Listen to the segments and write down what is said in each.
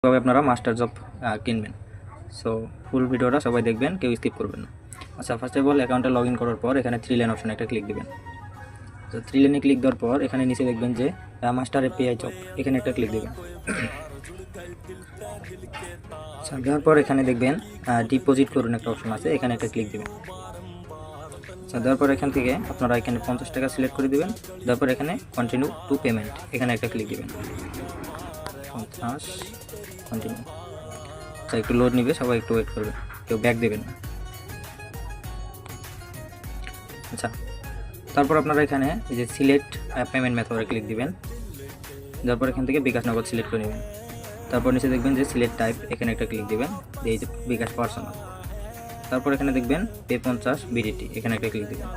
কিভাবে আপনারা master job কিনবেন। সো ফুল ভিডিওটা সবাই দেখবেন, কেউ স্কিপ করবেন না। আচ্ছা, ফার্স্ট অফ অল অ্যাকাউন্টে লগ ইন করার পর এখানে 3 লাইন অপশন একটা ক্লিক দিবেন। তো 3 লাইনে ক্লিক দেওয়ার পর এখানে নিচে দেখবেন যে মাস্টার এপিআই জব, এখানে একটা ক্লিক দেবেন। আচ্ছা, দেওয়ার পর এখানে দেখবেন ডিপোজিট করুন একটা অপশন আছে, এখানে একটা ক্লিক দেবেন। আচ্ছা, দেওয়ার পর এখান থেকে আপনারা এখানে 50 টাকা সিলেক্ট করে দেবেন। দেওয়ার পর এখানে কন্টিনিউ টু পেমেন্ট, এখানে একটা ক্লিক দেবেন। 50 কন্টিনিউ। আচ্ছা, একটু লোড নিবে, সবাই একটু ওয়েট করবে, কেউ ব্যাক দেবেন না। আচ্ছা, তারপর আপনারা এখানে এই যে সিলেক্ট পেমেন্ট মেথডে ক্লিক দিবেন। দেওয়ার পর এখান থেকে বিকাশ নগদ সিলেক্ট করে নেবেন। তারপর নিচে দেখবেন যে সিলেক্ট টাইপ, এখানে একটা ক্লিক দিবেন, এই যে বিকাশ পার্সোনাল। তারপর এখানে দেখবেন পে 50 বিডিটি, এখানে একটা ক্লিক দিবেন।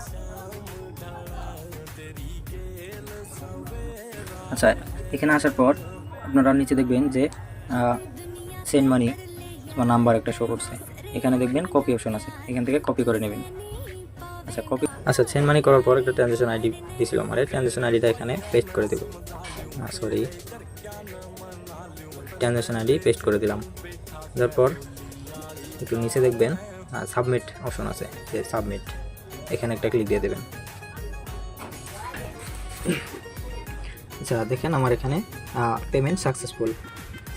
আচ্ছা, এখানে আসার পর আপনারা নিচে দেখবেন যে সেন্ড মানি বা নাম্বার একটা শো করছে, এখানে দেখবেন কপি অপশন আছে, এখান থেকে কপি করে নেবেন। আচ্ছা, সেন্ড মানি করার পর একটা ট্রানজ্যাকশন আইডি দিয়েছিল আমার, এই ট্রানজ্যাকশন আইডিটা এখানে পেস্ট করে দেব। ট্রানজ্যাকশন আইডি পেস্ট করে দিলাম। তারপর একটু নিচে দেখবেন সাবমিট অপশন আছে, যে সাবমিট, এখানে একটা ক্লিক দিয়ে দেবেন। আচ্ছা, দেখেন আমার এখানে পেমেন্ট সাকসেসফুল।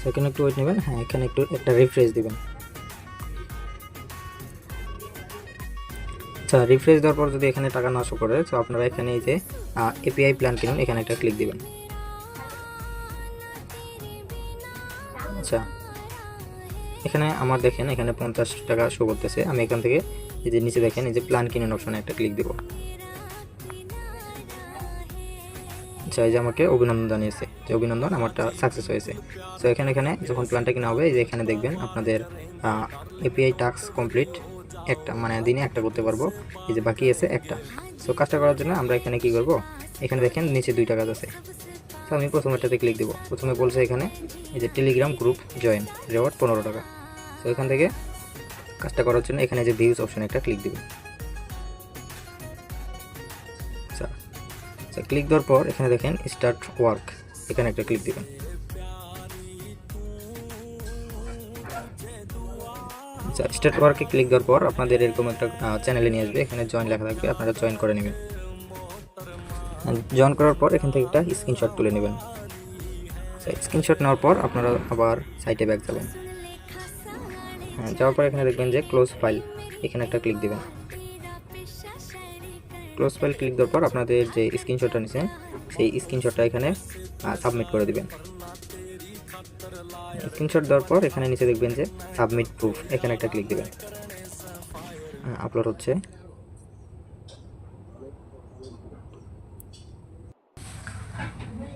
সেখানে একটু ওয়েট নেবেন। হ্যাঁ, এখানে একটা রিফ্রেশ দিবেন। আচ্ছা, রিফ্রেশ দেওয়ার পর যদি এখানে টাকা না শো করে, তো আপনারা এখানে এই যে এপিআই প্ল্যান কিনুন, এখানে একটা ক্লিক দিবেন। আচ্ছা, এখানে আমার দেখেন এখানে 50 টাকা শো করতেছে। আমি এখান থেকে এই যে নিচে দেখেন এই যে প্ল্যান কিনুন অপশনে একটা ক্লিক দেব। আচ্ছা, এই যে আমাকে অভিনন্দন জানিয়েছে যে অভিনন্দন, আমারটা সাকসেস হয়েছে। সো এখানে যখন প্ল্যানটা কিনা হবে, এই যে এখানে দেখবেন আপনাদের এপিআই টাস্ক কমপ্লিট একটা, মানে দিনে একটা করতে পারবো, এই যে বাকি আছে একটা। সো কাজটা করার জন্য আমরা এখানে কি করব, এখানে দেখেন নিচে 2টা কাজ আছে। তো আমি প্রথমেরটাতে ক্লিক দেবো। প্রথমে বলছে এখানে এই যে টেলিগ্রাম গ্রুপ জয়েন, রেওয়ার্ড 15 টাকা। তো এখান থেকে কাজটা করার জন্য এখানে যে ভিউজ অপশনে একটা ক্লিক দেবেন। আচ্ছা, ক্লিক দেওয়ার পর এখানে দেখেন স্টার্ট ওয়ার্ক, এখানে একটা ক্লিক দেবেন। আচ্ছা, স্টার্ট ওয়ার্কে ক্লিক দেওয়ার পর আপনাদের এরকম একটা চ্যানেলে নিয়ে আসবে, এখানে জয়েন লেখা থাকবে, আপনারা জয়েন করে নেবেন। জয়েন করার পর এখান থেকে একটা স্ক্রিনশট তুলে নেবেন। স্ক্রিনশট নেওয়ার পর আপনারা আবার সাইটে ব্যাক যাবেন। হ্যাঁ, যাওয়ার পর এখানে দেখবেন যে ক্লোজ ফাইল, এখানে একটা ক্লিক দেবেন। ক্লোজ ফাইল ক্লিক দেওয়ার পর আপনাদের যে স্ক্রিনশটটা নিয়েছেন, সেই স্ক্রিনশটটা এখানে সাবমিট করে দেবেন। স্ক্রিনশট দেওয়ার পর এখানে নিচে দেখবেন যে সাবমিট প্রুফ, এখানে একটা ক্লিক দেবেন। আপলোড হচ্ছে।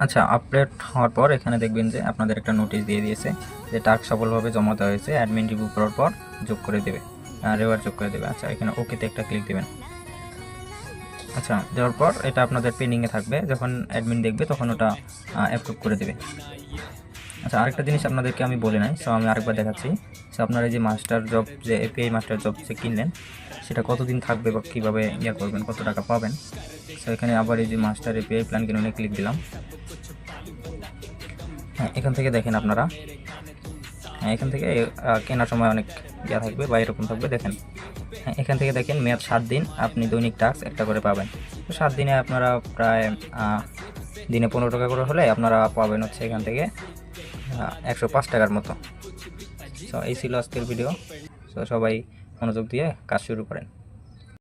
আচ্ছা, আপলোড হওয়ার পর এখানে দেখবেন যে আপনাদের একটা নোটিশ দিয়ে দিয়েছে যে টাস্ক সফলভাবে জমা দেওয়া হয়েছে, অ্যাডমিন রিভিউ করার পর যোগ করে দেবে, রেওয়ার্ড যোগ করে দেবে। আচ্ছা, এখানে ওকেতে একটা ক্লিক দেবেন। আচ্ছা, দেওয়ার পর এটা আপনাদের পেন্ডিংয়ে থাকবে, যখন অ্যাডমিন দেখবে তখন ওটা অ্যাপ্রুভ করে দেবে। আচ্ছা, আরেকটা জিনিস আপনাদেরকে আমি বলে নাই, সো আমি আরেকবার দেখাচ্ছি। সো আপনারা এই যে মাস্টার জব, যে এপিআই মাস্টার জব যে কিনলেন, সেটা কতদিন থাকবে বা কীভাবে করবেন, কত টাকা পাবেন। সো এখানে আবার এই যে মাস্টার এপিআই প্ল্যান কিনুনে ক্লিক দিলাম। হ্যাঁ, এখান থেকে দেখেন আপনারা, হ্যাঁ, এখান থেকে কেনার সময় অনেক থাকবে বা এরকম থাকবে, দেখেন। হ্যাঁ, এখান থেকে দেখেন মেয়াদ 7 দিন, আপনি দৈনিক টাস্ক একটা করে পাবেন। তো 7 দিনে আপনারা প্রায় দিনে 15 টাকা করে হলে আপনারা পাবেন হচ্ছে এখান থেকে 105 টাকার মতো। সো এই ছিল আজকের ভিডিও। সো সবাই মনোযোগ দিয়ে কাজ শুরু করেন।